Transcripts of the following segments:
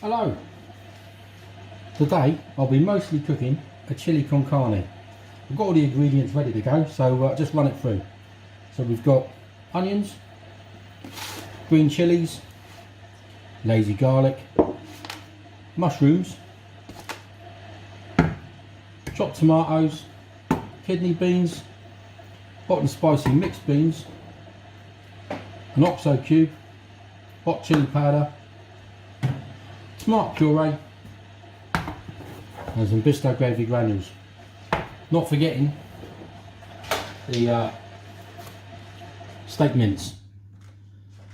Hello. Today I'll be mostly cooking a chili con carne. I've got all the ingredients ready to go, so just run it through. So we've got onions, green chilies, lazy garlic, mushrooms, chopped tomatoes, kidney beans, hot and spicy mixed beans, an oxo cube, hot chili powder, tomato puree, and some Bisto gravy granules. Not forgetting the steak mince,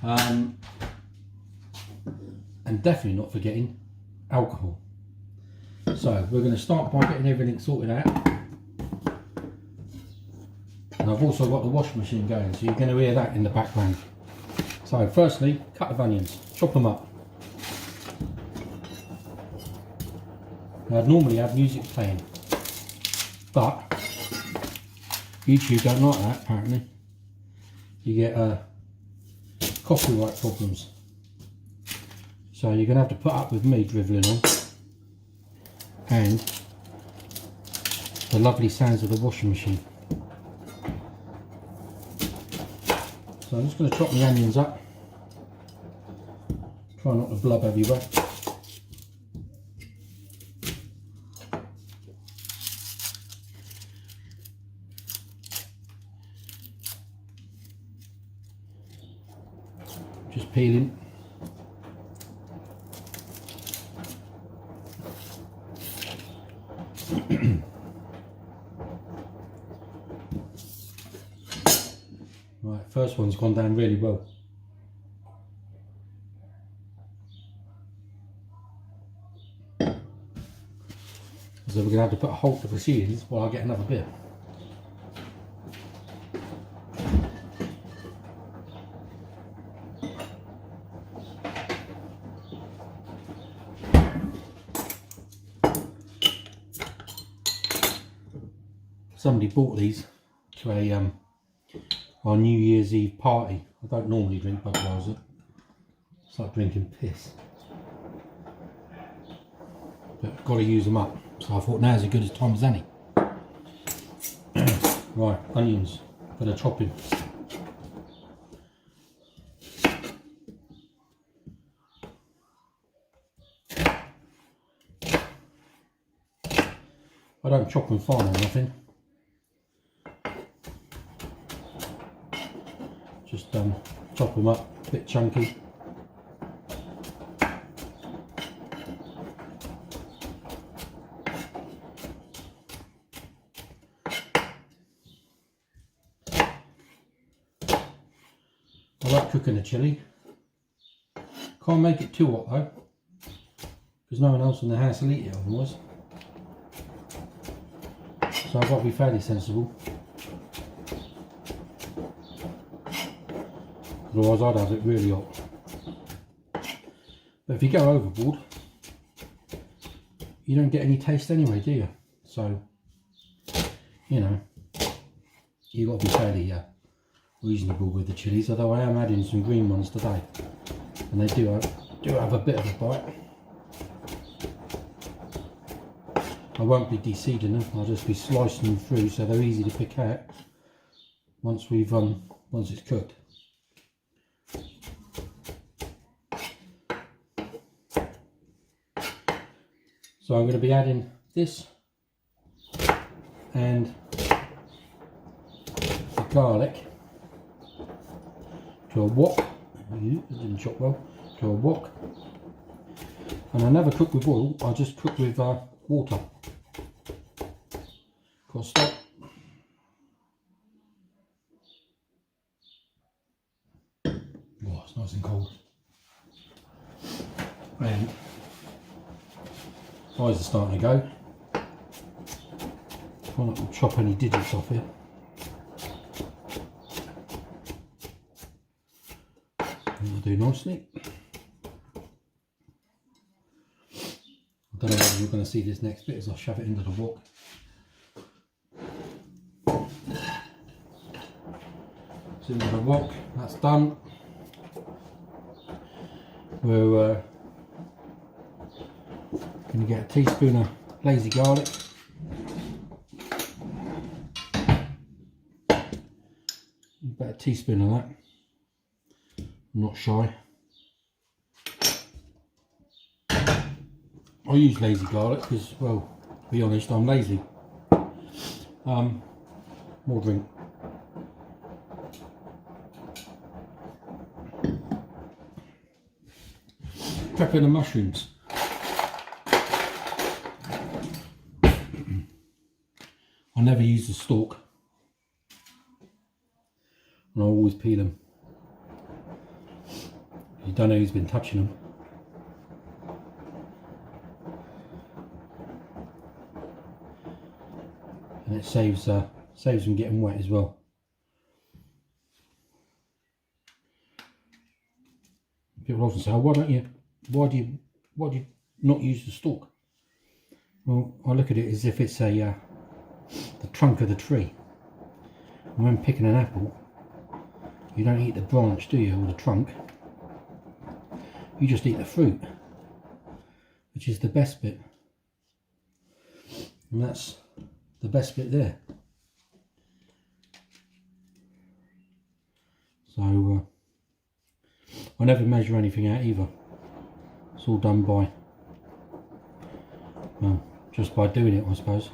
and definitely not forgetting alcohol. So we're going to start by getting everything sorted out, and I've also got the washing machine going, so you're going to hear that in the background. So firstly, cut of onions, chop them up. Now, I'd normally have music playing, but YouTube don't like that apparently. You get copyright problems. So you're going to have to put up with me drivelling on and the lovely sounds of the washing machine. So I'm just going to chop the onions up. Try not to blub everywhere. Just peeling. Right, first one's gone down really well. So we're going to have to put a halt to proceedings while I get another beer. Somebody bought these to our New Year's Eve party. I don't normally drink Budweiser. It's like drinking piss. But I've got to use them up. So I thought now's as good a time as any. Right, onions. Got to chop in. I don't chop them fine or nothing. Just chop them up a bit chunky. I like cooking the chilli. Can't make it too hot though, because no one else in the house will eat it otherwise. So I've got to be fairly sensible. Otherwise I'd have it really hot. But if you go overboard, you don't get any taste anyway, do you? So, you know, you've got to be fairly reasonable with the chilies, although I am adding some green ones today. And they do have a bit of a bite. I won't be de-seeding them, I'll just be slicing them through so they're easy to pick out once we've once it's cooked. So I'm going to be adding this and the garlic to a wok. It didn't chop well. To a wok. And I never cook with oil, I just cook with water. Got to stop. Oh, it's nice and cold. And eyes are starting to go. Try not to chop any digits off here. That'll do nicely. I don't know whether you're going to see this next bit as I shove it into the wok. It's into the wok, that's done. We'll Going to get a teaspoon of lazy garlic. About a teaspoon of that. I'm not shy. I use lazy garlic because, well, to be honest, I'm lazy. More drink. Prepping the mushrooms. I never use the stalk. And I always peel them. You don't know who's been touching them. And it saves them getting wet as well. People often say, oh, why do you not use the stalk? Well, I look at it as if it's the trunk of the tree. And when picking an apple, you don't eat the branch, do you, or the trunk? You just eat the fruit, which is the best bit. And that's the best bit there. So I never measure anything out either. It's all done by, well, just by doing it, I suppose.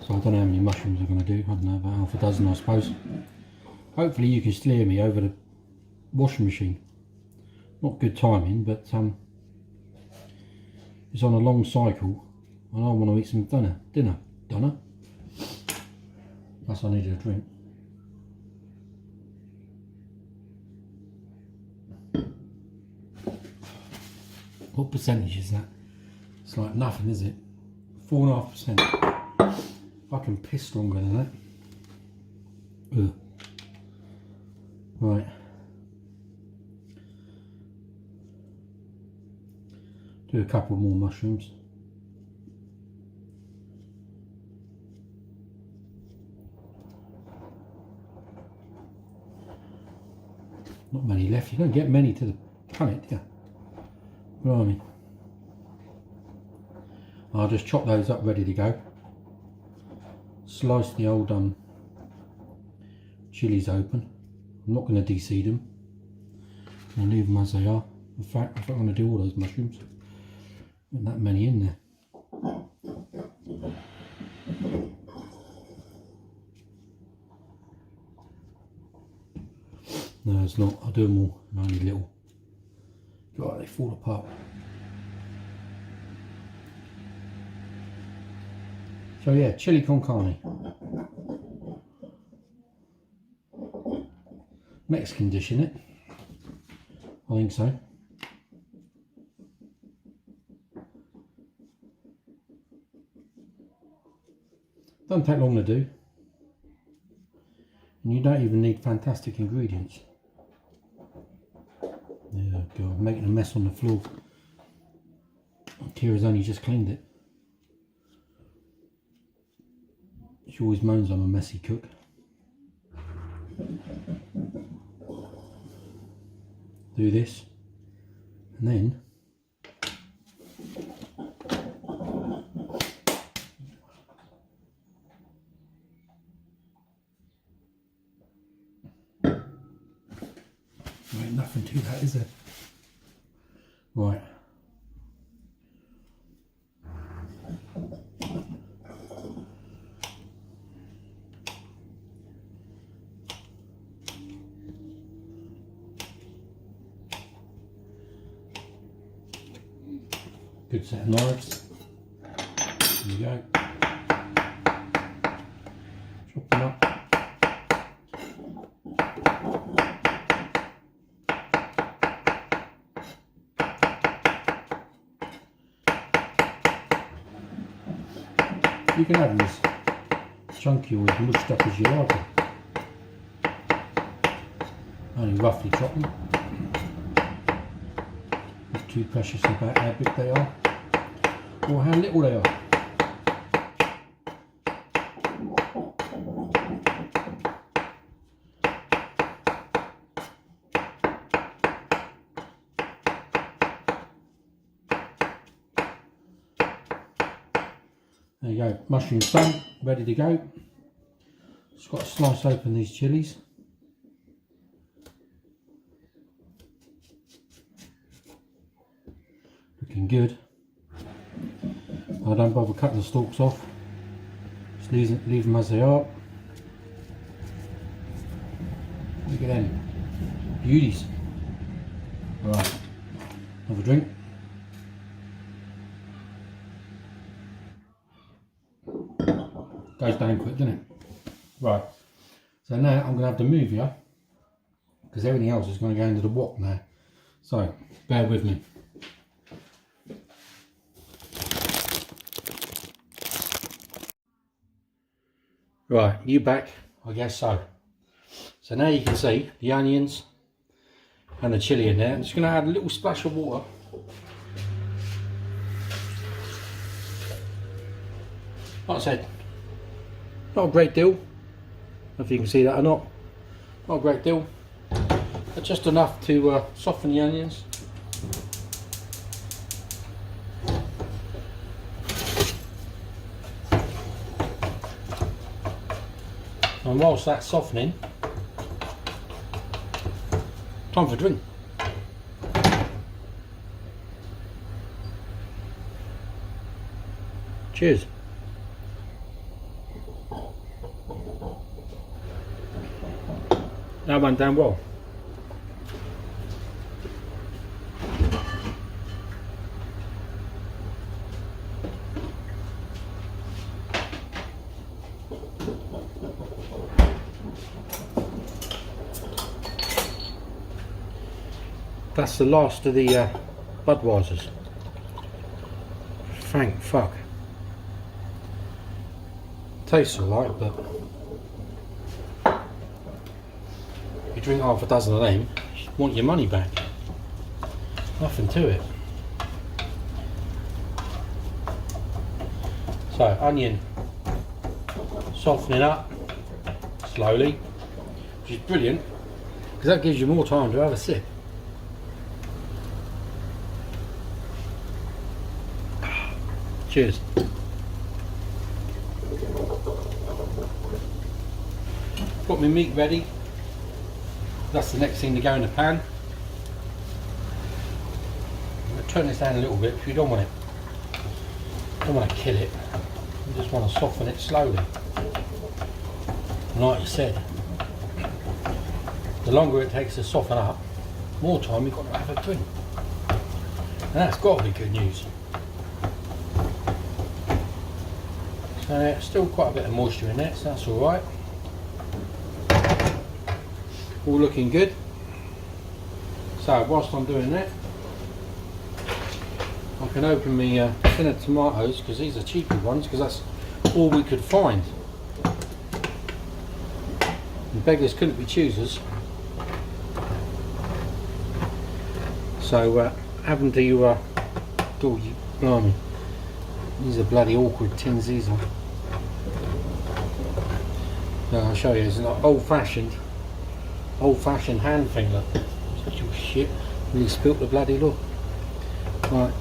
So I don't know how many mushrooms I'm going to do. I don't know, about half a dozen, I suppose. Hopefully you can still hear me over the washing machine. Not good timing, but it's on a long cycle and I want to eat some dinner. Plus I needed a drink. What percentage is that? It's like nothing, is it? 4.5%. I can piss stronger than that. Ugh. Right. Do a couple more mushrooms. Not many left. You don't get many to the punnet, do you? Blimey. I'll just chop those up ready to go. Slice the old chilies open. I'm not going to de-seed them. I'll leave them as they are. In fact, if I'm going to do all those mushrooms, not that many in there. No, it's not. I'll do them all. Only little. God, they fall apart. So yeah, chili con carne. Mexican dish, isn't it? I think so. Doesn't take long to do. And you don't even need fantastic ingredients. Yeah, God, I'm making a mess on the floor. Kira's only just cleaned it. She always moans I'm a messy cook. Do this, and then there ain't nothing to that, is there? Right. Good set of knives. There you go. Chop them up. You can have them as chunky or as mushed up as you like them. Only roughly chop them. Not too precious about how big they are or how little they are. There you go, mushrooms done, ready to go. Just got to slice open these chilies. Looking good. I don't bother cutting the stalks off. Just leave them as they are. Look at them. Beauties. Right, have a drink. Goes down quick, doesn't it? Right, so now I'm going to have to move here because everything else is going to go into the wok now. So, bear with me. Right, you back? I guess so. So now you can see the onions and the chilli in there. I'm just going to add a little splash of water. Like I said, not a great deal. I don't know if you can see that or not. Not a great deal, but just enough to soften the onions. And whilst that's softening, time for a drink. Cheers. That went down well. That's the last of the Budweisers. Thank fuck. Tastes alright, but you drink half a dozen of them, you want your money back. Nothing to it. So, onion softening up slowly, which is brilliant because that gives you more time to have a sip. Cheers. Got my meat ready. That's the next thing to go in the pan. I'm going to turn this down a little bit because you don't want to kill it. You just want to soften it slowly. And like you said, the longer it takes to soften up, more time you've got to have a drink. And that's got to be good news. So there's still quite a bit of moisture in there, so that's alright. All looking good. So whilst I'm doing that, I can open my tin of tomatoes because these are cheaper ones because that's all we could find. And beggars couldn't be choosers. So having to oh you blimey. These are bloody awkward tins, these are. Now I'll show you, it's an old-fashioned hand thing, look. Such a shit. Really spilt the bloody look. Right.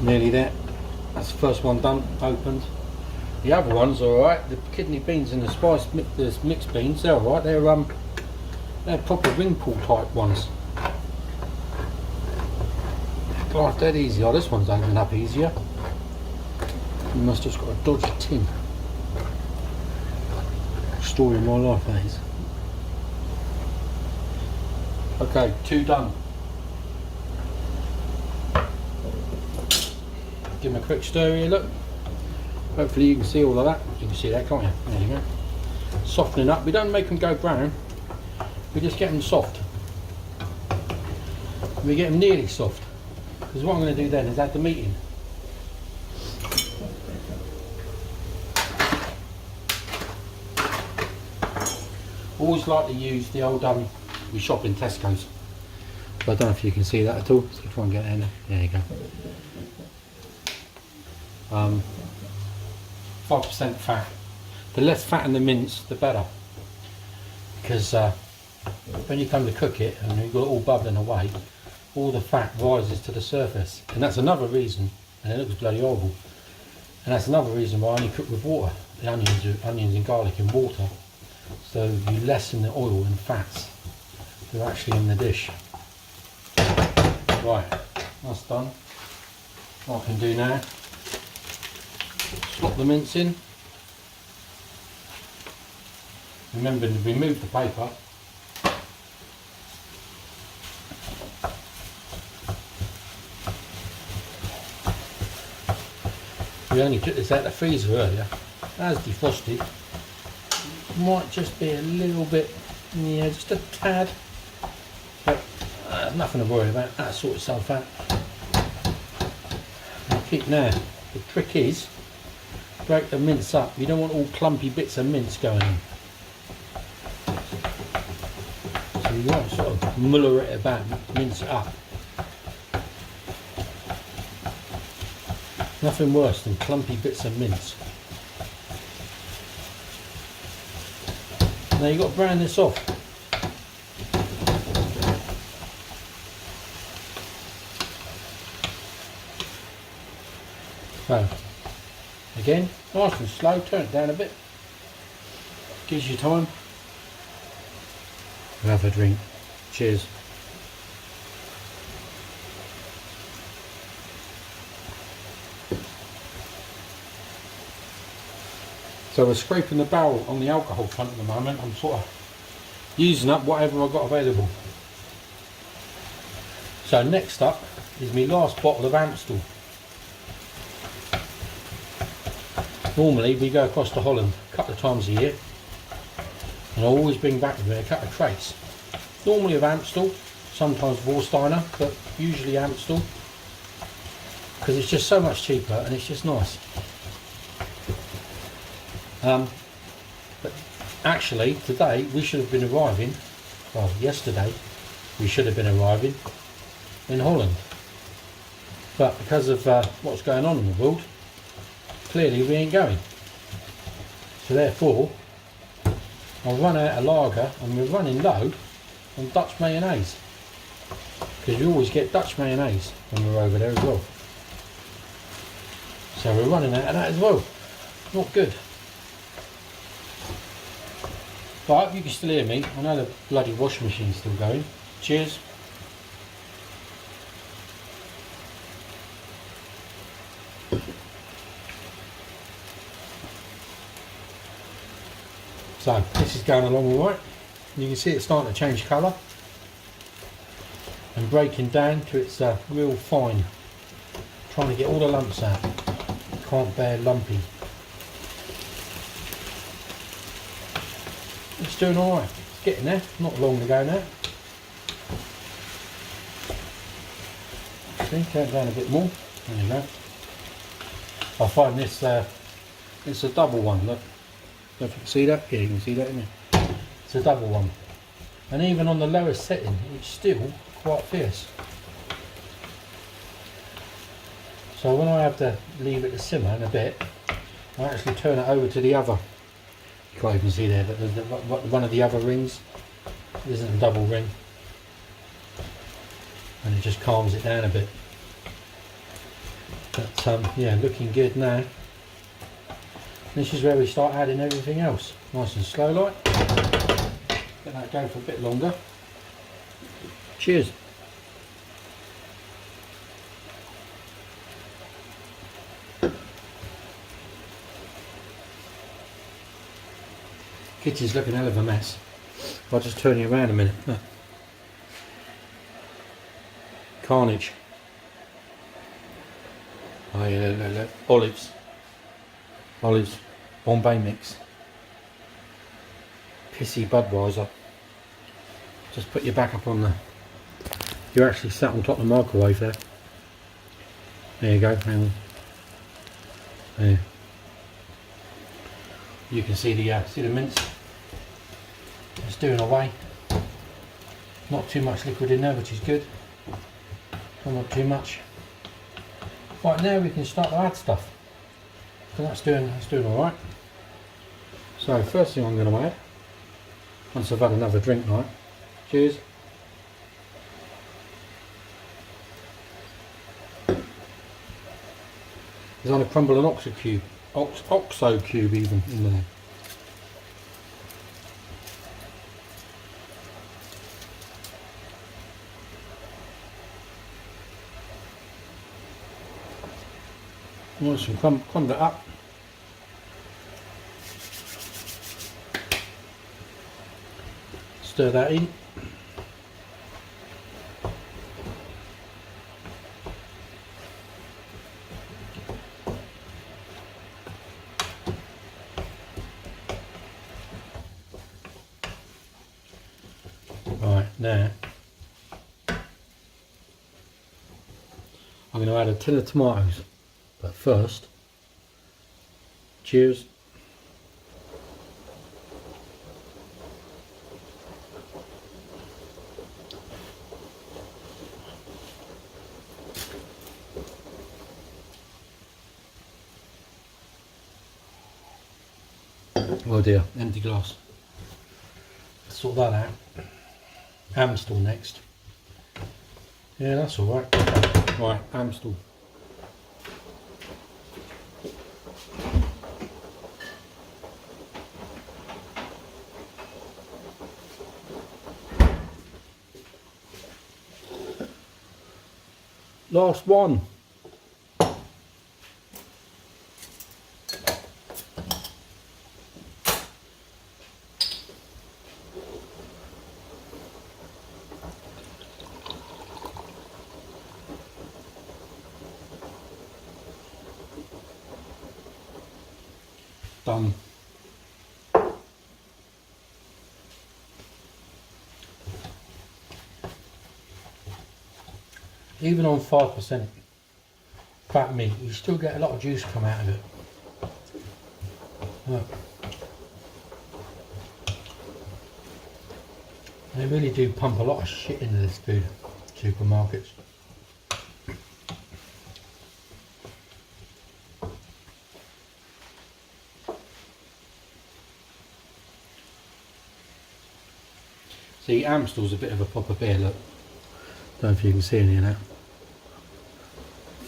Nearly there. That's the first one done, opened. The other ones are alright. The kidney beans and the mixed beans, they're alright. They're proper ring pull type ones. Oh, dead easy. Oh, this one's opening up easier. You must have just got a dodgy tin. Story of my life, that is. Okay, 2 done. Give them a quick stir here, look. Hopefully you can see all of that. You can see that, can't you? There you go. Softening up. We don't make them go brown. We just get them soft. We get them nearly soft. Because what I'm going to do then is add the meat in. Always like to use the old we shop in Tesco's. So I don't know if you can see that at all. So try and get it in there. There you go. 5% fat. The less fat in the mince, the better. Because when you come to cook it and you've got it all bubbling away, all the fat rises to the surface, and that's another reason, and it looks bloody horrible, and that's another reason why I only cook with water, the onions and garlic in water, so you lessen the oil and fats that are actually in the dish. Right, that's done. What I can do now, slot the mince in. Remember to remove the paper. We only took this out of the freezer earlier. As defrosted, might just be a little bit, yeah, just a tad, but nothing to worry about. That'll sort itself out. And keep now. The trick is, break the mince up. You don't want all clumpy bits of mince going in. So you want to sort of muller it about, mince it up. Nothing worse than clumpy bits of mince. Now you've got to brown this off. So, again, nice and slow, turn it down a bit. Gives you time. We'll have a drink. Cheers. So we're scraping the barrel on the alcohol front at the moment. I'm sort of using up whatever I've got available. So next up is my last bottle of Amstel. Normally we go across to Holland a couple of times a year, and I always bring back with me a couple of crates. Normally of Amstel, sometimes Warsteiner, but usually Amstel, because it's just so much cheaper and it's just nice. But actually today we should have been arriving, well yesterday we should have been arriving in Holland, but because of what's going on in the world, clearly we ain't going. So therefore I've run out of lager and we're running low on Dutch mayonnaise, because you always get Dutch mayonnaise when we're over there as well. So we're running out of that as well. Not good. But you can still hear me. I know the bloody washing machine's still going. Cheers. So this is going along all right. You can see it's starting to change colour and breaking down to its real fine. Trying to get all the lumps out. Can't bear lumpy. It's doing alright. It's getting there. Not long to go now. See, turn it down a bit more. There you go. I find this, it's a double one. Look. Don't you can see that? Yeah, you can see that in there. It's a double one. And even on the lowest setting, it's still quite fierce. So when I have to leave it to simmer in a bit, I actually turn it over to the other. You can't even see there, but one of the other rings isn't a double ring, and it just calms it down a bit. But yeah, looking good now. This is where we start adding everything else, nice and slow like. Let that go for a bit longer. Cheers. Kitchen's looking a hell of a mess. I'll just turn you around a minute. Look. Carnage. Oh yeah, look. Olives. Olives. Bombay mix. Pissy Budweiser. Just put your back up on the... You're actually sat on top of the microwave there. There you go, hang on. There. You can see the mince. It's doing away. Not too much liquid in there, which is good. Not too much. Right, now we can start to add stuff. So that's doing all right. So first thing I'm going to add, once I've had another drink, right? Cheers. Because I'm going to crumble an oxo cube even in there. Once you crumble it up, stir that in. Right, now I'm going to add a tin of tomatoes, but first, cheers. Oh dear, empty glass. Sort that out. Amstel next. Yeah, that's alright. Right, Amstel. Last one. Done. Even on 5% fat meat, you still get a lot of juice come out of it. Look. They really do pump a lot of shit into this food, supermarkets. See, Amstel's a bit of a proper beer, look. Don't know if you can see any of that.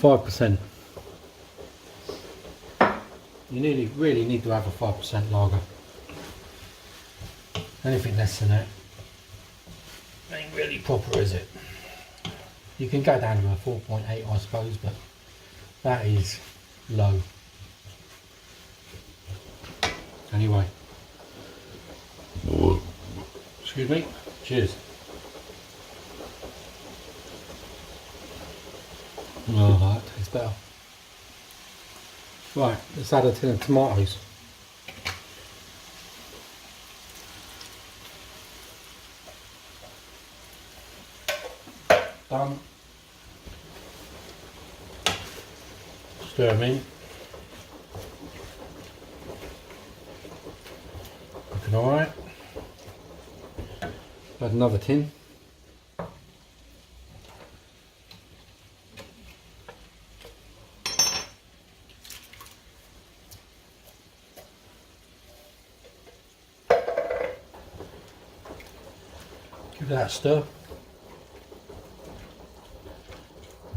5%. You really need to have a 5% lager. Anything less than that ain't really proper, is it? You can go down to a 4.8, I suppose, but that is low. Anyway. Excuse me. Cheers. Oh, that tastes better. Right, let's add a tin of tomatoes. Done. Stir them in. Looking alright. Add another tin. Give that a stir.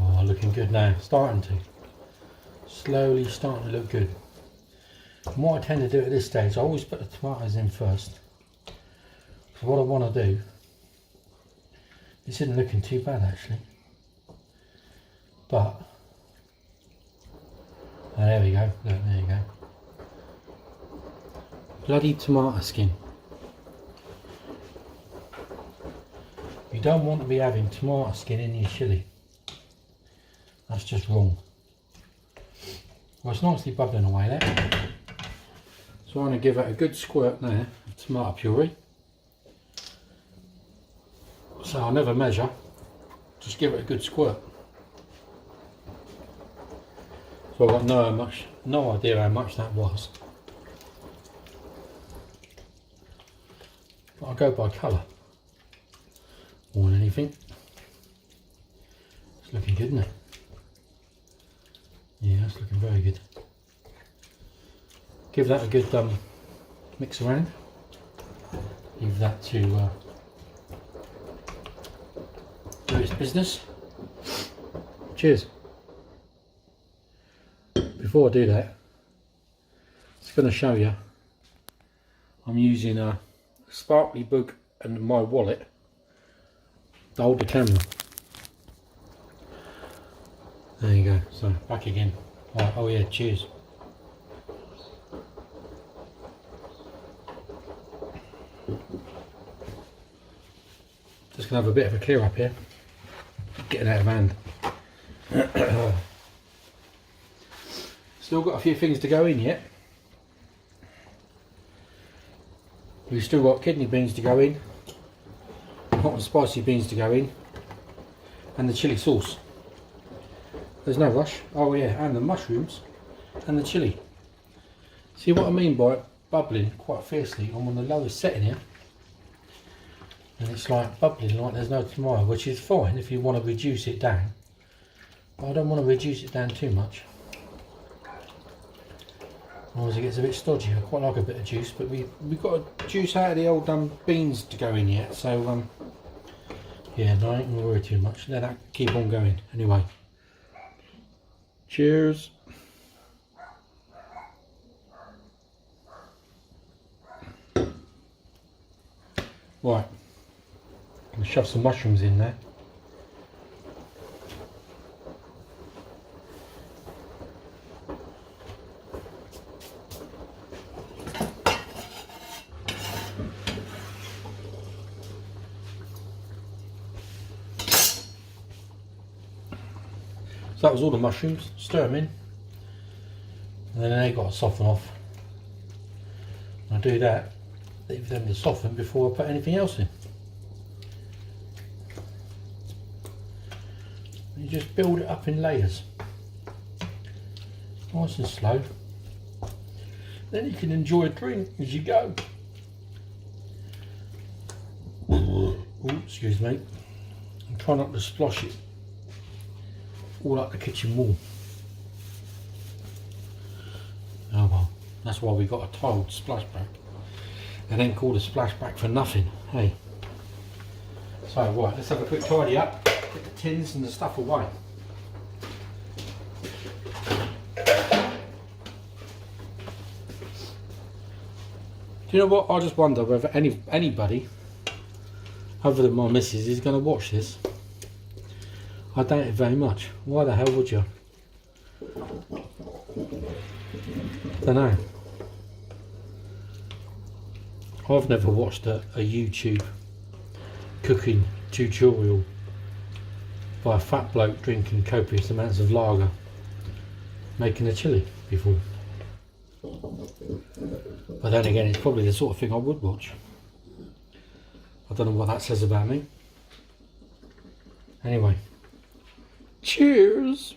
Oh, looking good now. Starting to. Slowly starting to look good. And what I tend to do at this stage, I always put the tomatoes in first. So what I want to do, this isn't looking too bad actually. But, oh, there we go. Look, there you go. Bloody tomato skin. You don't want to be having tomato skin in your chilli. That's just wrong. Well, it's nicely bubbling away there. So I'm going to give it a good squirt there of tomato puree. So I'll never measure, just give it a good squirt. So I've got no idea how much that was. But I'll go by colour more than anything. It's looking good, isn't it? Yeah, it's looking very good. Give that a good mix around. Leave that to do its business. Cheers. before I do that, just going to show you I'm using a sparkly book and my wallet to hold the camera. There you go, so back again. Right, oh yeah, cheers. Just going to have a bit of a clear up here. Getting out of hand. Still got a few things to go in yet. We've still got kidney beans to go in, hot and spicy beans to go in, and the chilli sauce. There's no rush. Oh yeah, and the mushrooms and the chilli. See what I mean by it bubbling quite fiercely? I'm on the lowest setting here, and it's like bubbling like there's no tomorrow, which is fine if you want to reduce it down. But I don't want to reduce it down too much. Otherwise it gets a bit stodgy. I quite like a bit of juice, but we've got to juice out of the old beans to go in yet. So yeah, no, I ain't gonna worry too much. Let that keep on going. Anyway, cheers. Right, I'm gonna shove some mushrooms in there. So that was all the mushrooms. Stir them in, and then they got to soften off. I do that, leave them to soften before I put anything else in. You just build it up in layers, nice and slow. Then you can enjoy a drink as you go. Ooh, excuse me. And try not to splosh it all up the kitchen wall. Oh well, that's why we got a tiled splashback. And then called a splashback for nothing, hey. So right, let's have a quick tidy up, get the tins and the stuff away. Do you know what, I just wonder whether anybody other than my missus is going to watch this. I doubt it very much. Why the hell would you? Don't know. I've never watched a YouTube cooking tutorial by a fat bloke drinking copious amounts of lager making a chilli before. But then again, it's probably the sort of thing I would watch. I don't know what that says about me. Anyway, cheers!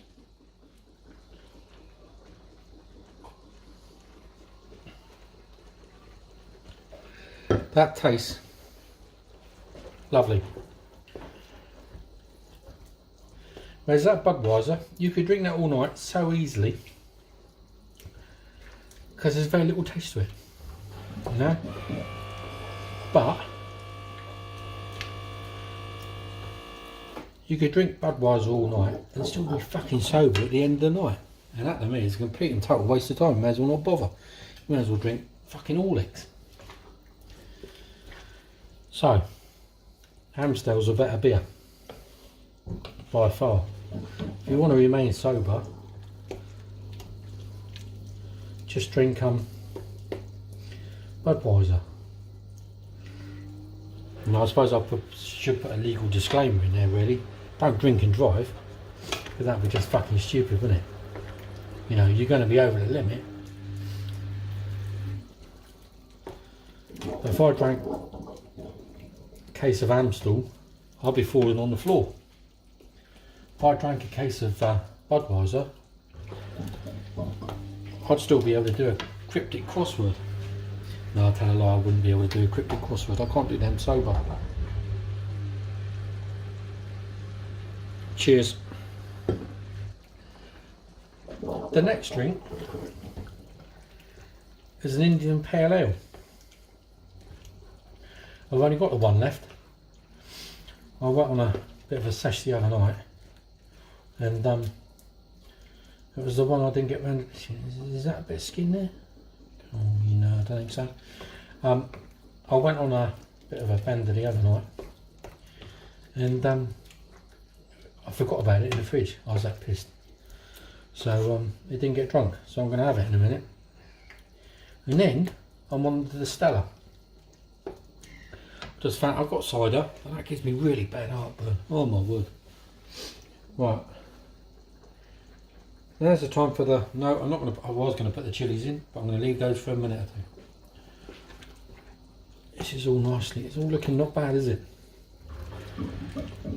That tastes lovely. Whereas that Budweiser, you could drink that all night so easily because there's very little taste to it, you know. But you could drink Budweiser all night and still be fucking sober at the end of the night, and that to me is a complete and total waste of time. May as well not bother. You may as well drink fucking Horlicks. So, Amstel's a better beer, by far. If you want to remain sober, just drink Budweiser. And I suppose I should put a legal disclaimer in there, really. Don't drink and drive, because that would be just fucking stupid, wouldn't it? You know, you're going to be over the limit. But if I drank case of Amstel, I'll be falling on the floor. If I drank a case of Budweiser, I'd still be able to do a cryptic crossword. No, I tell a lie, I wouldn't be able to do a cryptic crossword. I can't do them sober. Cheers. The next drink is an Indian Pale Ale. I've only got the one left. I went on a bit of a sesh the other night, and It was the one I didn't get round. Is that a bit of skin there? Oh, you know, I don't think so. I went on a bit of a bender the other night, and I forgot about it in the fridge. I was that pissed. So it didn't get drunk. So I'm going to have it in a minute. And then I'm on to the Stella. Just found I've got cider, and that gives me really bad heartburn. Oh my word! Right. There's the time for the. No, I'm not going to. I was going to put the chilies in, but I'm going to leave those for a minute or two. This is all nicely. It's all looking not bad, is it?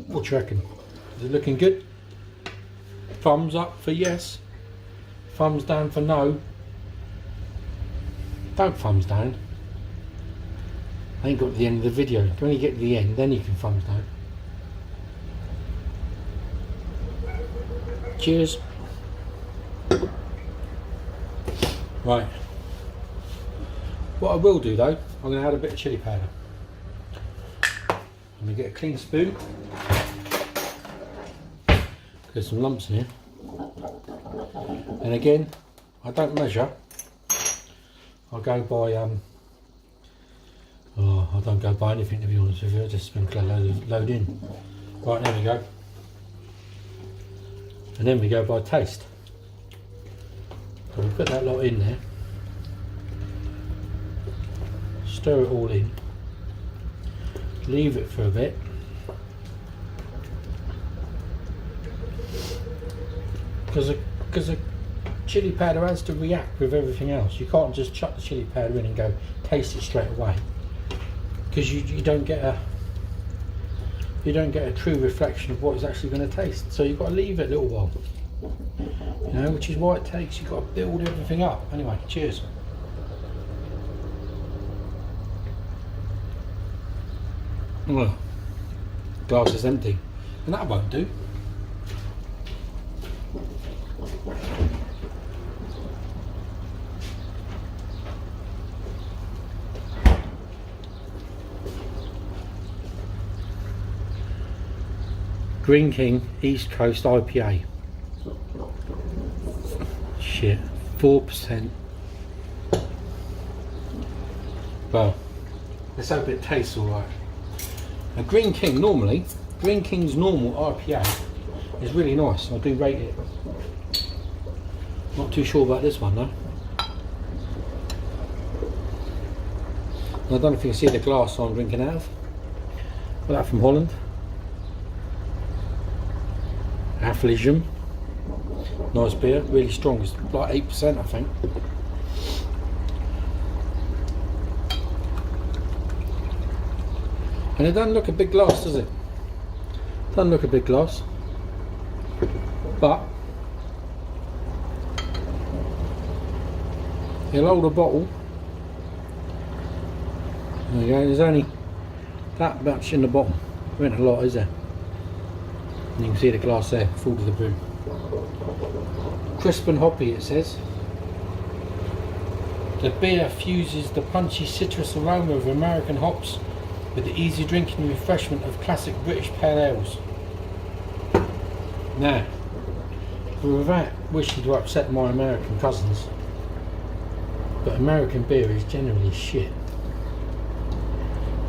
What do you reckon? Is it looking good? Thumbs up for yes. Thumbs down for no. Don't thumbs down. I ain't got to the end of the video. When you get to the end, then you can thumbs down. Cheers. Right. What I will do though, I'm going to add a bit of chilli powder. I'm going to get a clean spoon. There's some lumps in here. And again, I don't measure. I go by I don't go by anything, to be honest with you. I just sprinkle a load in. Right, there we go. And then we go by taste. So we put that lot in there. Stir it all in. Leave it for a bit. Because the chili powder has to react with everything else. You can't just chuck the chili powder in and go taste it straight away, because you don't get a true reflection of what it's actually going to taste. So you've got to leave it a little while, you know, which is why it takes. You've got to build everything up. Anyway, cheers. Well, glass is empty, and that won't do. Green King East Coast IPA. Shit, 4%. Well, let's hope it tastes alright. Now Green King normally, Green King's normal IPA is really nice. I do rate it. Not too sure about this one though. I don't know if you can see the glass I'm drinking out of. Got that from Holland. Affligem. Nice beer, really strong. It's like 8%, I think. And it doesn't look a big glass, does it? Doesn't look a big glass. But you'll hold a bottle. There you go, there's only that much in the bottom. There ain't a lot, is there? And you can see the glass there, full to the brim. Crisp and hoppy, it says. The beer fuses the punchy citrus aroma of American hops with the easy drinking refreshment of classic British pale ales. Now, without wishing to upset my American cousins, but American beer is generally shit.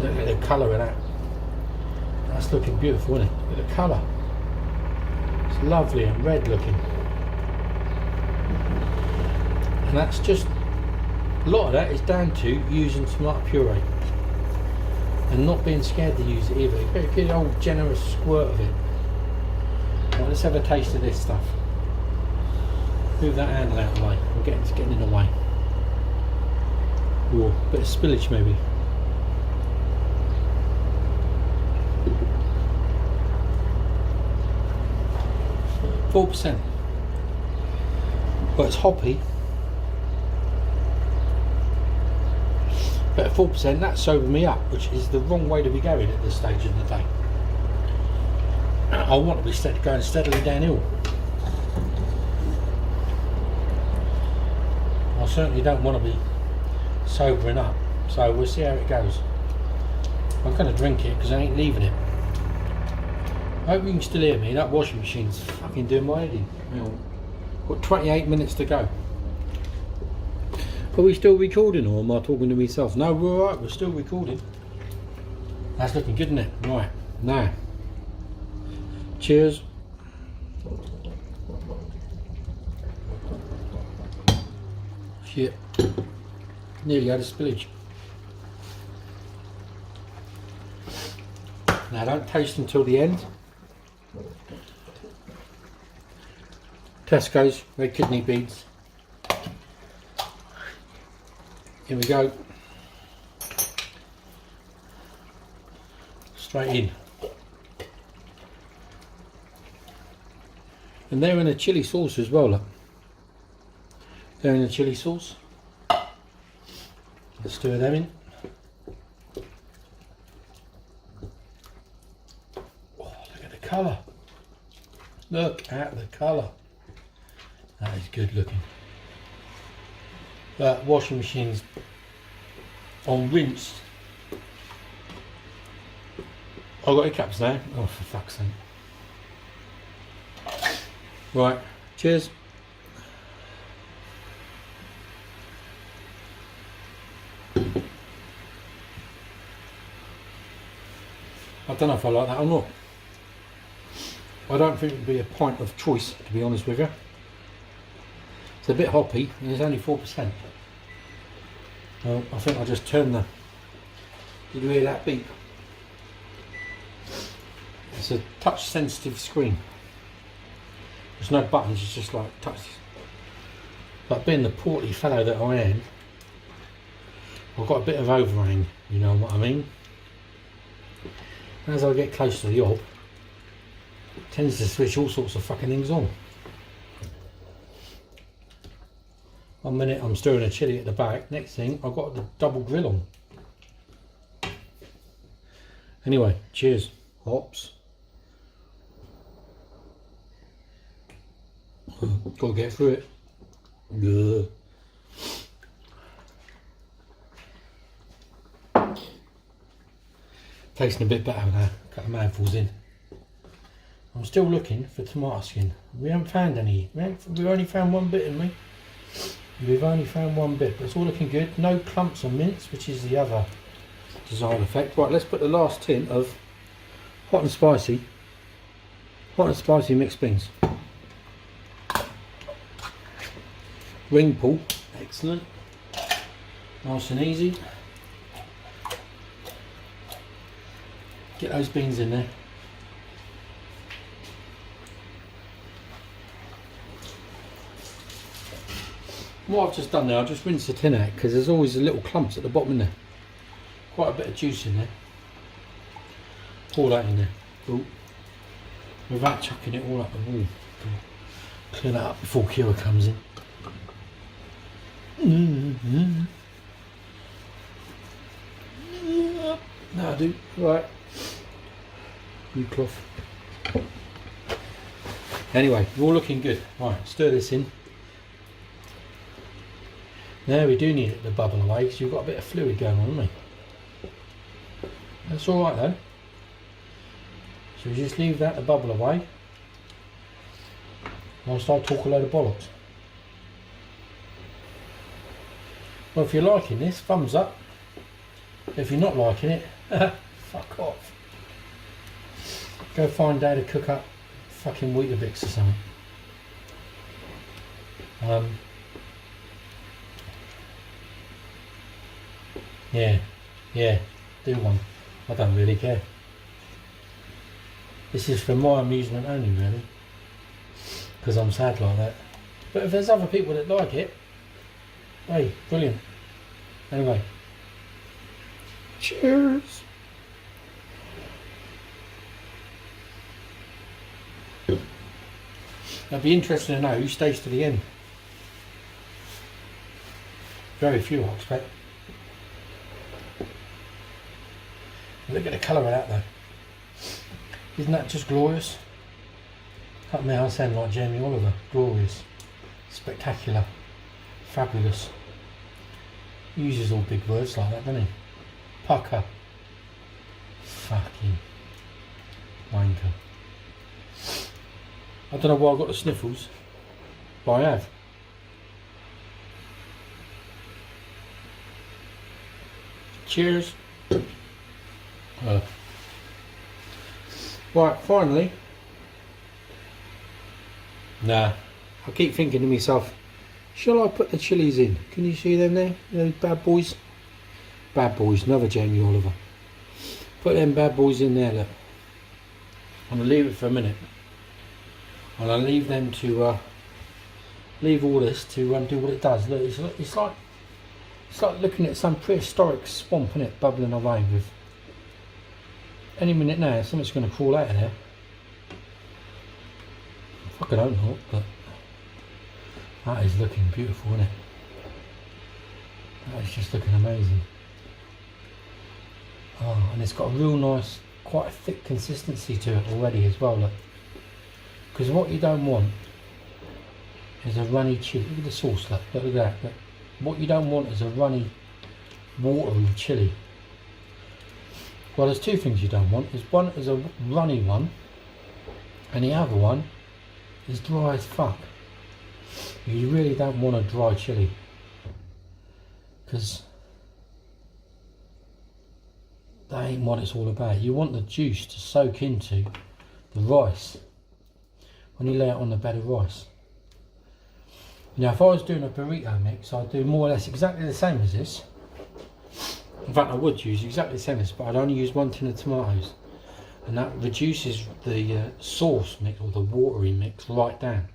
Look at the colour of that. That's looking beautiful, isn't it? Look at the colour. It's lovely and red looking. And that's just, a lot of that is down to using tomato puree and not being scared to use it either. You get a good old generous squirt of it. Right, let's have a taste of this stuff. Move that handle out of the way. It's getting in the way. Ooh, a bit of spillage maybe. %. Well, it's hoppy, but at 4% that sobered me up, which is the wrong way to be going at this stage of the day. I want to be going steadily downhill. I certainly don't want to be sobering up, so we'll see how it goes. I'm going to drink it because I ain't leaving it. I hope you can still hear me. That washing machine's fucking doing my head in. Got 28 minutes to go. Are we still recording, or am I talking to myself? No, we're alright, we're still recording. That's looking good, isn't it? Right, now. Cheers. Shit. Nearly had a spillage. Now don't taste until the end. Tesco's red kidney beans. Here we go. Straight in. And they're in a chilli sauce as well, look. They're in a chilli sauce. Let's stir them in. Oh, look at the colour. Look at the colour. That is good looking. But washing machines on rinsed. I've got hiccups now. Oh, for fuck's sake. Right, cheers. I don't know if I like that or not. I don't think it would be a pint of choice, to be honest with you. It's a bit hoppy and it's only 4%. Well, I think I'll just turn the... Did you hear that beep? It's a touch sensitive screen. There's no buttons, it's just like touch. But being the portly fellow that I am, I've got a bit of overhang, you know what I mean? As I get close to the hob, it tends to switch all sorts of fucking things on. 1 minute I'm stirring a chilli at the back, next thing I've got the double grill on. Anyway, cheers. Hops. Gotta get through it. Ugh. Tasting a bit better now. A couple of mouthfuls in. I'm still looking for tomato skin. We haven't found any. We've only found one bit, haven't we? We've only found one bit, but it's all looking good. No clumps of mince, which is the other desired effect. Right, let's put the last tin of hot and spicy mixed beans. Ring pull, excellent. Nice and easy. Get those beans in there. What I've just done there, I've just rinsed the tin out because there's always little clumps at the bottom in there. Quite a bit of juice in there. Pour that in there. Ooh. Without chucking it all up. Ooh. Clear that up before Kira comes in. No, I do. Right. New cloth. Anyway, we're all looking good. Right, stir this in. Now we do need it to bubble away because you've got a bit of fluid going on, haven't we? That's alright though. So we just leave that to bubble away. Whilst I talk a load of bollocks. Well, if you're liking this, thumbs up. If you're not liking it, fuck off. Go find Dad to cook up fucking Weetabix or something. Yeah, do one. I don't really care. This is for my amusement only, really. Because I'm sad like that. But if there's other people that like it, hey, brilliant. Anyway. Cheers. It'd be interesting to know who stays to the end. Very few, I expect. Look at the colour of that though. Isn't that just glorious? Cut me, I sound like Jamie Oliver. Glorious. Spectacular. Fabulous. He uses all big words like that, doesn't he? Pucker. Fucking wanker. I don't know why I got the sniffles. But I have. Cheers. Right, finally. Nah, I keep thinking to myself, shall I put the chilies in? Can you see them there? Those bad boys? Bad boys, another Jamie Oliver. Put them bad boys in there, look. I'm going to leave it for a minute. And I'll leave them to, leave all this to do what it does. Look, it's like looking at some prehistoric swamp, isn't it? Bubbling away with. Any minute now, something's going to crawl out of there. I fucking hope not, but that is looking beautiful, isn't it? That is just looking amazing. Oh, and it's got a real nice, quite a thick consistency to it already as well, look. Because what you don't want is a runny chili. Look at the sauce, look at that. Look. What you don't want is a runny, watery chili. Well, there's two things you don't want. One is a runny one, and the other one is dry as fuck. You really don't want a dry chili, because that ain't what it's all about. You want the juice to soak into the rice when you lay it on the bed of rice. Now, if I was doing a burrito mix, I'd do more or less exactly the same as this. In fact, I would use exactly the same as this, but I'd only use 1 tin of tomatoes, and that reduces the sauce mix, or the watery mix, right down.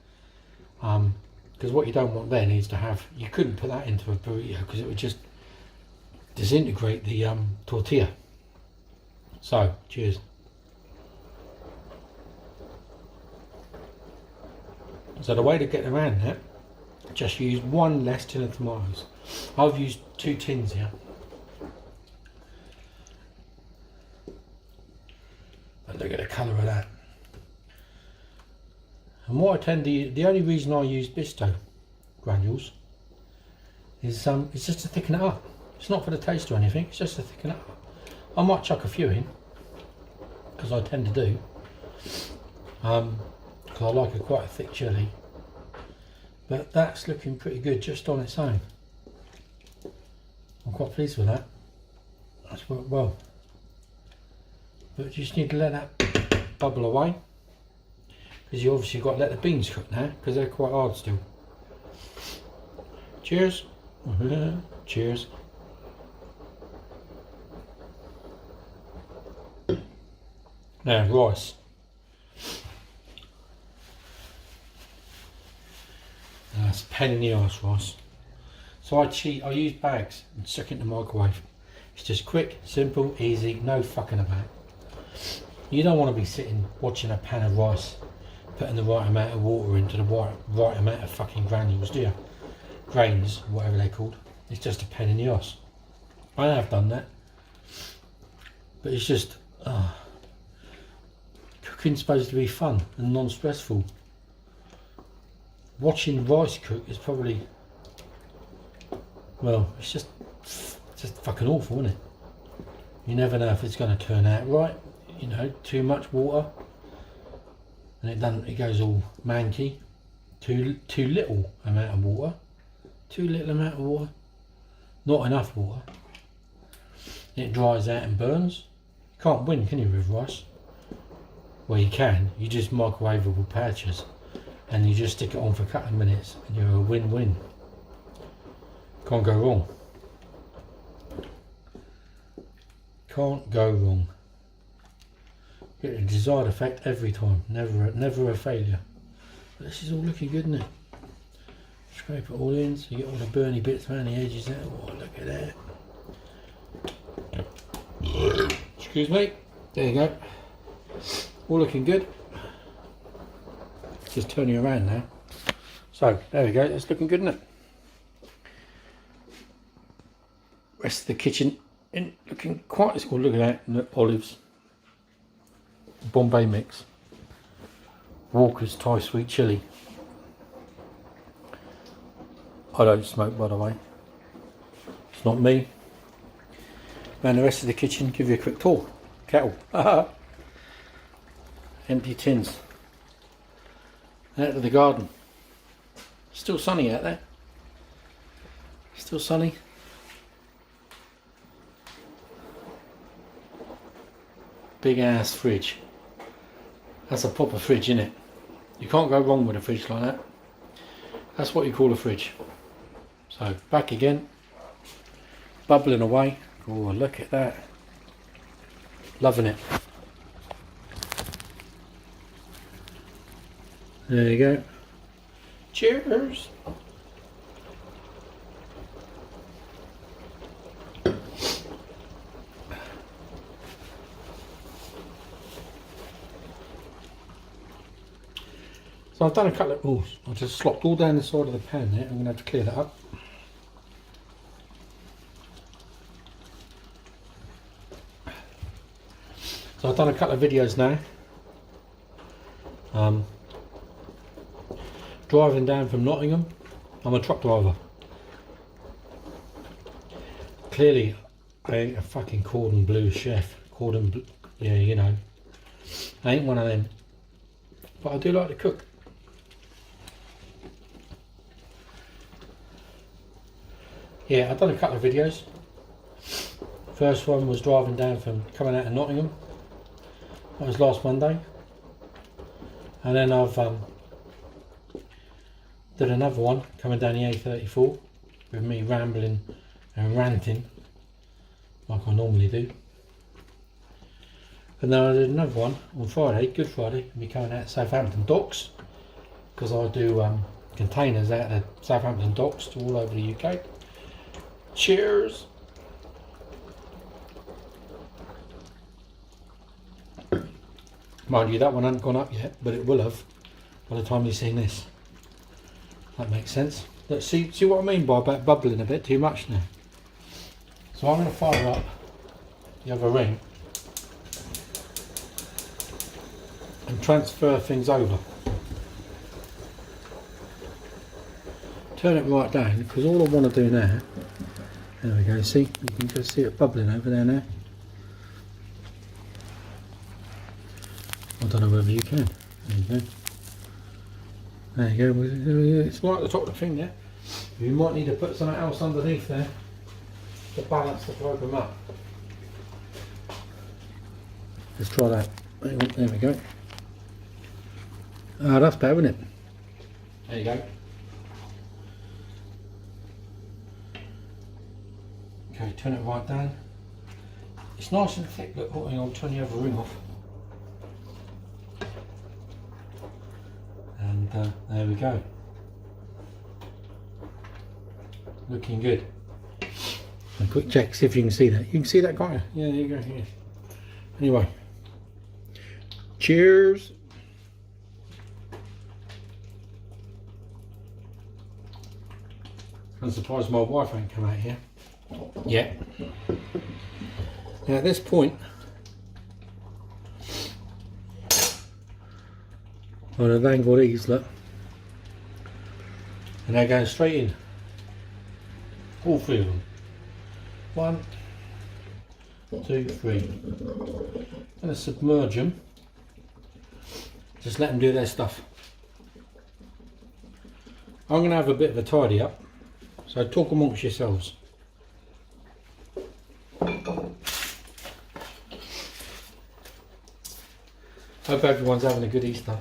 Because what you don't want then is to have, you couldn't put that into a burrito because it would just disintegrate the tortilla. So, cheers. So the way to get around that, just use 1 less tin of tomatoes. I've used 2 tins here. And look at the colour of that. And what I tend to, the only reason I use Bisto granules is it's just to thicken it up. It's not for the taste or anything, it's just to thicken it up. I might chuck a few in, because I tend to do. Because I like quite a thick chilli. But that's looking pretty good just on its own. I'm quite pleased with that. That's worked well. But you just need to let that bubble away, because you obviously got to let the beans cook now, because they're quite hard still. Cheers. Cheers. Now rice. That's a pain in the arse, rice. So I cheat, I use bags and stick it in the microwave. It's just quick, simple, easy, no fucking about. You don't want to be sitting watching a pan of rice, putting the right amount of water into the right amount of fucking granules, do you? Grains, whatever they're called. It's just a pain in the arse. I have done that. But it's just, cooking's supposed to be fun and non-stressful. Watching rice cook is probably, well, it's just fucking awful, isn't it? You never know if it's going to turn out right. You know, too much water and it doesn't, it goes all manky. Too little amount of water. Too little amount of water. Not enough water. It dries out and burns. You can't win, can you, with rice? Well, you can. You just microwavable pouches and you just stick it on for a couple of minutes and you're a win-win. Can't go wrong. Can't go wrong. Get the desired effect every time. Never a failure. But this is all looking good, isn't it? Scrape it all in so you get all the burny bits around the edges there. Oh, look at that. Excuse me. There you go. All looking good. Just turn you around now. So there we go. It's looking good, isn't it? Rest of the kitchen in looking quite. Well, look at that. Olives. Bombay mix. Walker's Thai sweet chili. I don't smoke, by the way. It's not me. And the rest of the kitchen, give you a quick tour. Kettle. Empty tins. Out of the garden. Still sunny out there. Still sunny. Big ass fridge. That's a proper fridge, isn't it? You can't go wrong with a fridge like that. That's what you call a fridge. So back again. Bubbling away. Oh, look at that. Loving it. There you go. Cheers. So I've done a couple of, oh, I just slopped all down the side of the pan there. I'm going to have to clear that up. So I've done a couple of videos now. Driving down from Nottingham. I'm a truck driver. Clearly, I ain't a fucking cordon bleu chef. Yeah, you know. I ain't one of them. But I do like to cook. Yeah, I've done a couple of videos. First one was driving down from coming out of Nottingham. That was last Monday. And then I've did another one coming down the A34 with me rambling and ranting like I normally do. And then I did another one on Friday, Good Friday, me coming out of Southampton docks, because I do containers out of Southampton docks to all over the UK. Cheers! Mind you, that one hasn't gone up yet, but it will have by the time you've seen this. That makes sense. Let's see what I mean by about bubbling a bit too much now. So I'm going to fire up the other ring and transfer things over. Turn it right down, because all I want to do now, there we go, see, you can just see it bubbling over there now. I don't know whether you can. There you go. There you go. It's right at the top of the thing there. You might need to put something else underneath there to balance the program up. Let's try that. There we go. Ah, that's better, isn't it? There you go. Okay, turn it right down. It's nice and thick. Look, hang on, turn the other ring off. And there we go. Looking good. A quick check, see if you can see that. You can see that, can't you? Yeah, there you go. Yeah. Anyway, cheers. I'm surprised my wife ain't come out here. Yeah. Now at this point, on an angle these, look, and they're going straight in. All three of them. 1, 2, 3. I'm going to submerge them. Just let them do their stuff. I'm going to have a bit of a tidy up. So talk amongst yourselves. Hope everyone's having a good Easter.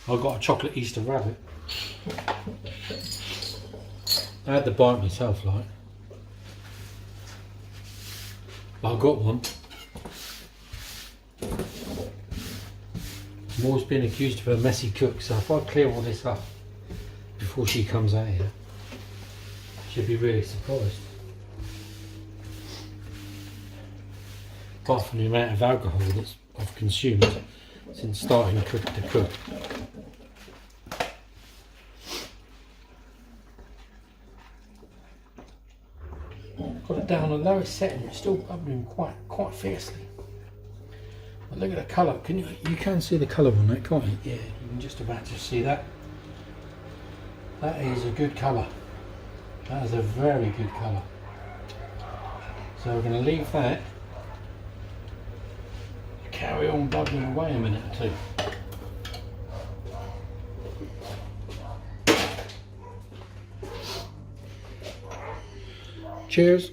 I got a chocolate Easter rabbit. I had to buy it myself, like. But I got one. I'm always being accused of a messy cook, so if I clear all this up before she comes out here, she'll be really surprised. Apart from the amount of alcohol that I've consumed since starting to cook. Got it down on the lowest setting, it's still bubbling quite fiercely. But look at the colour. You can see the colour on that, can't you? Yeah, you can just about to see that. That is a good colour. That is a very good colour. So we're going to leave that carry on bubbling away a minute or two. Cheers.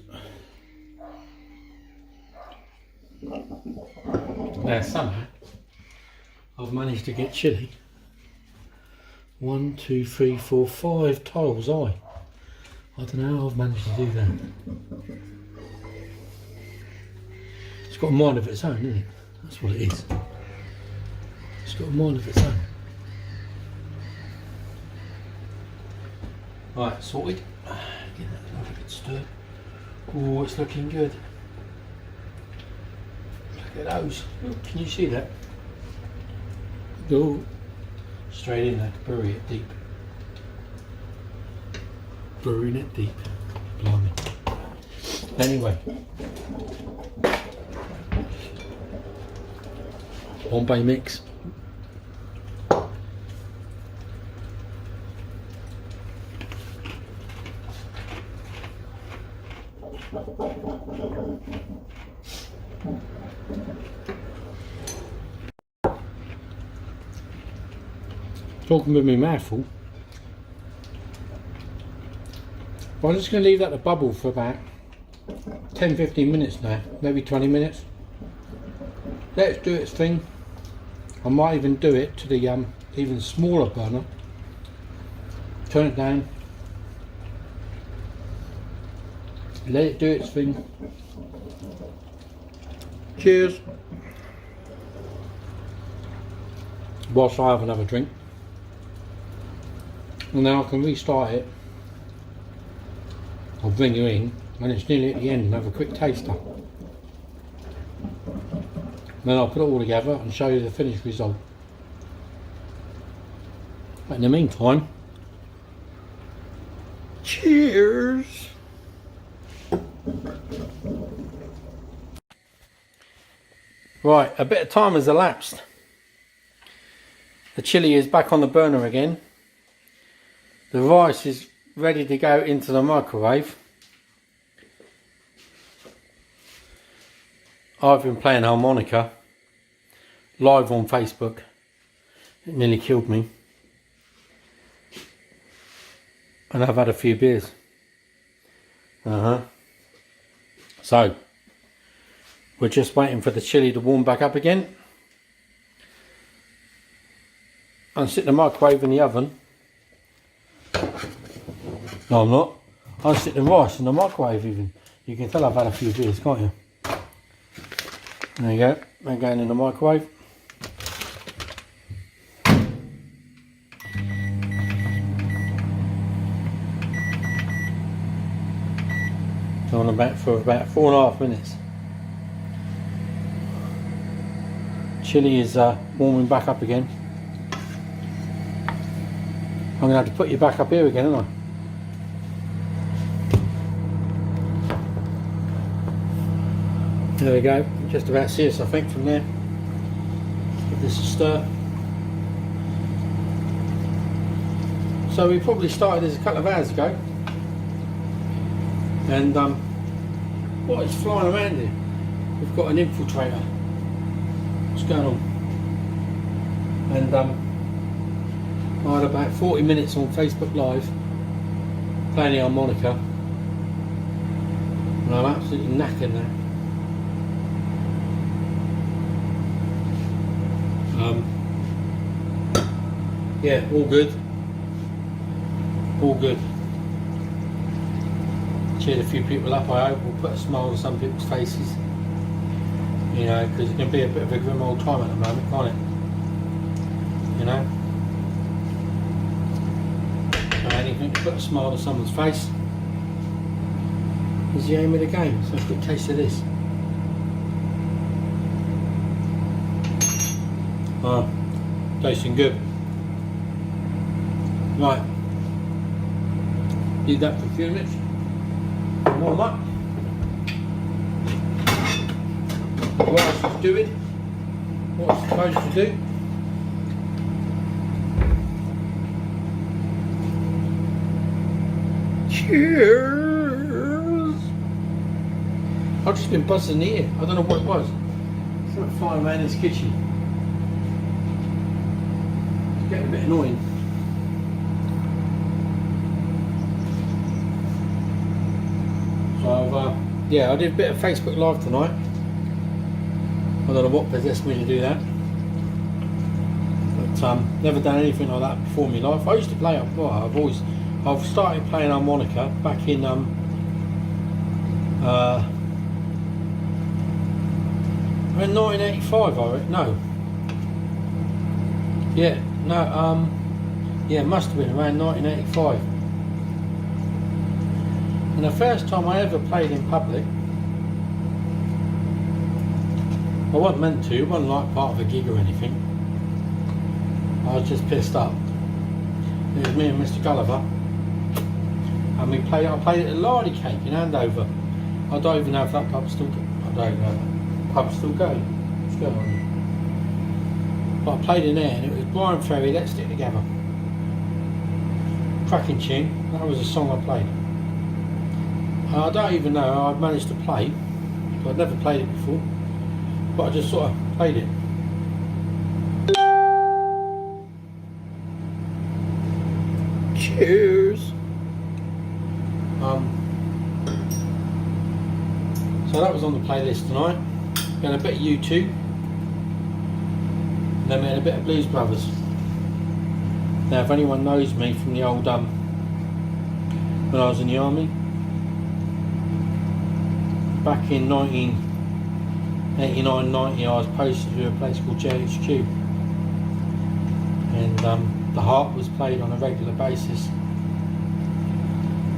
Now somehow I've managed to get chili 1, 2, 3, 4, 5 tiles high. I don't know how I've managed to do that. It's got a mind of its own, isn't it? That's what it is. It's got a mind of its own. Right, sorted. Get that another bit stirred. Oh, it's looking good. Look at those. Look, can you see that? Go straight in there, bury it deep. Burying it deep. Blimey. Anyway. Bombay mix. Talking with my mouth full. Well, I'm just going to leave that to bubble for about 10-15 minutes now, maybe 20 minutes. Let it do its thing. I might even do it to the even smaller burner. Turn it down. Let it do its thing. Cheers. Whilst I have another drink. And now I can restart it. I'll bring you in when it's nearly at the end and have a quick taster. Then I'll put it all together and show you the finished result. But in the meantime, cheers! Right, a bit of time has elapsed. The chili is back on the burner again. The rice is ready to go into the microwave. I've been playing harmonica live on Facebook. It nearly killed me. And I've had a few beers. So, we're just waiting for the chili to warm back up again. I'm sitting the microwave in the oven. No, I'm not. I'm sitting the rice in the microwave even. You can tell I've had a few beers, can't you? There you go. They're going in the microwave. On for about 4.5 minutes. Chili is warming back up again. I'm going to have to put you back up here again, aren't I? There we go. Just about see us, I think, from there. Give this a stir. So we probably started this a couple of hours ago. And what is flying around here? We've got an infiltrator. What's going on? And I had about 40 minutes on Facebook Live playing the harmonica, and I'm absolutely knackered now. Yeah, all good. All good. Cheered a few people up, I hope. We'll put a smile on some people's faces. You know, because it can be a bit of a grim old time at the moment, can't it? You know? So anything to put a smile on someone's face is the aim of the game. So a quick taste of this. Oh, tasting good. Right. Leave that for a few minutes. Warm up. What else is doing? What it's supposed to do. Cheers! I've just been buzzing the ear. I don't know what it was. I'm flying around this kitchen. It's getting a bit annoying. So yeah, I did a bit of Facebook Live tonight. I don't know what possessed me to do that. But never done anything like that before in my life. I used to play, well, I've started playing harmonica back in in 1985, I reckon. No. Yeah, no, yeah, it must have been around 1985. And the first time I ever played in public, I wasn't meant to, it wasn't like part of a gig or anything. I was just pissed up. It was me and Mr. Gulliver. And I played at the Lardy Cake in Andover. I don't even know if that pub's still going. I don't know. Pub's still going. What's going on? But I played in there and it was Brian Ferry, Let's Stick Together. Cracking tune. That was a song I played. And I don't even know how I'd managed to play. I'd never played it before. But I just sort of played it. Cheers. So that was on the playlist tonight. Got a bit of U2. And then we had a bit of Blues Brothers. Now if anyone knows me from the old when I was in the army, back in 1989-90 I was posted to a place called JHQ. And the harp was played on a regular basis.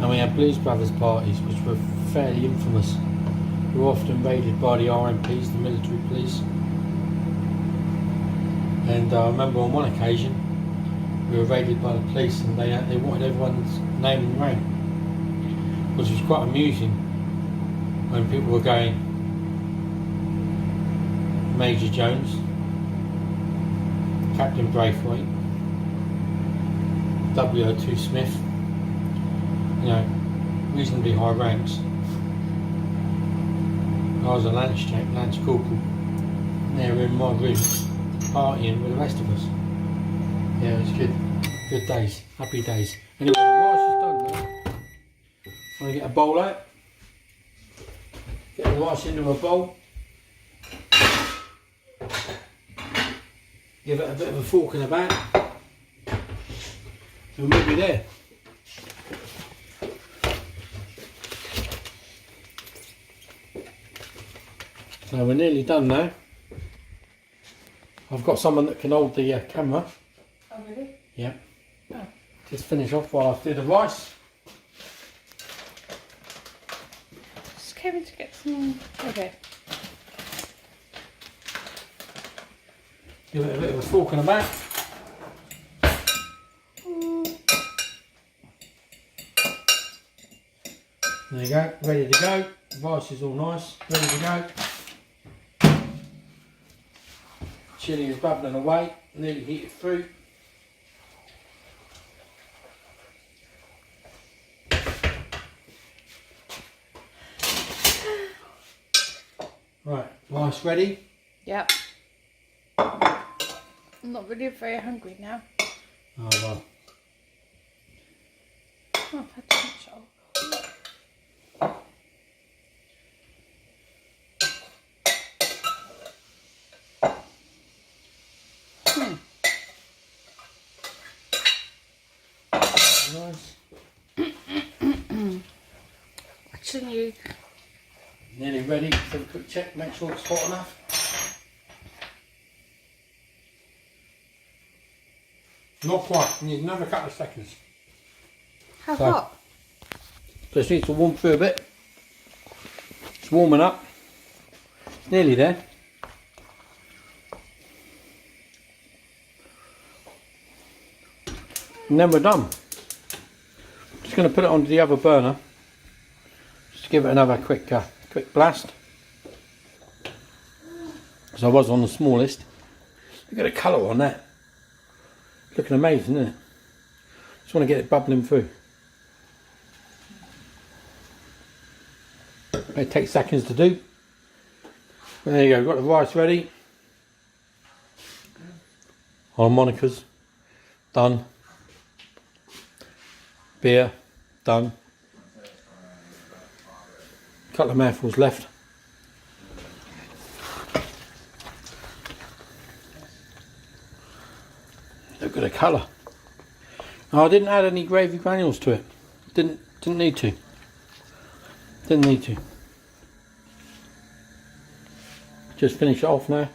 And we had Blues Brothers parties which were fairly infamous. We were often raided by the RMPs, the military police. And I remember on one occasion we were raided by the police and they wanted everyone's name and rank, which was quite amusing when people were going Major Jones, Captain Braithwaite, WO2 Smith, you know, reasonably high ranks. I was a Lance Corporal, and they were in my room partying with the rest of us. Yeah, it was good days, happy days. Anyway, the rice is done now. I'm going to get a bowl out, get the rice into a bowl, give it a bit of a fork in the back, and we'll be there. So we're nearly done now. I've got someone that can hold the camera. Oh really? Yeah. Oh. Just finish off while I do the rice. Just came in to get some. Okay. Give it a bit of a fork in the back. There you go, ready to go. The rice is all nice, ready to go. Chilli is bubbling away, nearly heated through. Right, rice ready. Yep. I'm not really very hungry now. Oh well. Oh, I've had too much alcohol. Nice. Actually, Nearly ready. Let's have a quick check, make sure it's hot enough. Not quite, need another couple of seconds. how So- hot? Just needs to warm through a bit. It's warming up. It's nearly there. And then we're done. Just going to put it onto the other burner. Just give it another quick blast. Because I was on the smallest. Look at the colour on that. Looking amazing, isn't it? Just want to get it bubbling through. It takes seconds to do. There you go, got the rice ready. harmonicas, done. Beer, done. Couple of mouthfuls left. Look at the colour. Oh, I didn't add any gravy granules to it. Didn't need to. Didn't need to. Just finish it off now.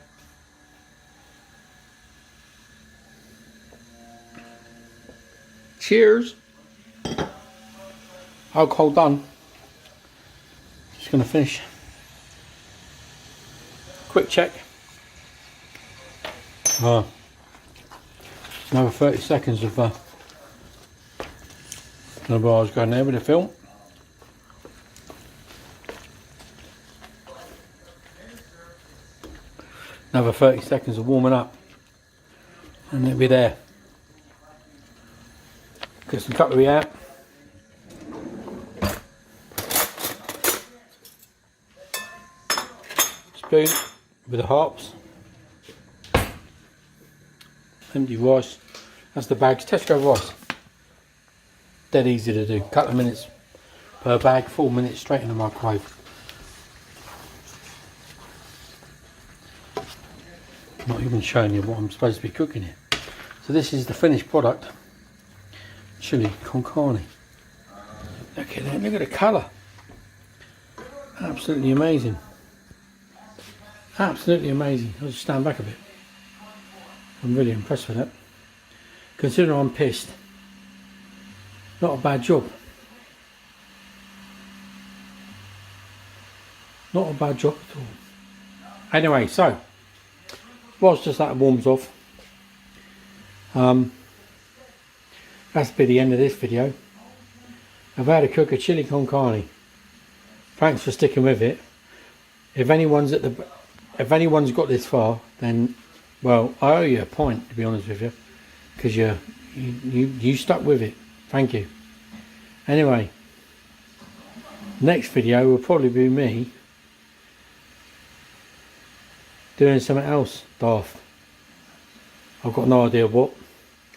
Cheers. Alcohol done. Just going to finish. Quick check. Another 30 seconds of I was going there with the film. Another 30 seconds of warming up and it'll be there. Get some cutlery out. Spoon with the harps. Empty rice. That's the bags. Tesco rice. Dead easy to do. Couple of minutes per bag. 4 minutes straight in the microwave. Not even showing you what I'm supposed to be cooking here. So this is the finished product. Chili con carne. Look at that. Look at the colour. Absolutely amazing. Absolutely amazing. I'll just stand back a bit. I'm really impressed with that. Considering I'm pissed. Not a bad job. Not a bad job at all. Anyway, so whilst just that warms off, that's be the end of this video. I've had to cook a chili con carne. Thanks for sticking with it. If anyone's got this far, then well, I owe you a pint, to be honest with you, because you stuck with it. Thank you. Anyway, next video will probably be me doing something else daft. I've got no idea what.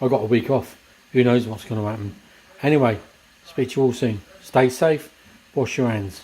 I've got a week off. Who knows what's going to happen. Anyway, speak to you all soon. Stay safe. Wash your hands.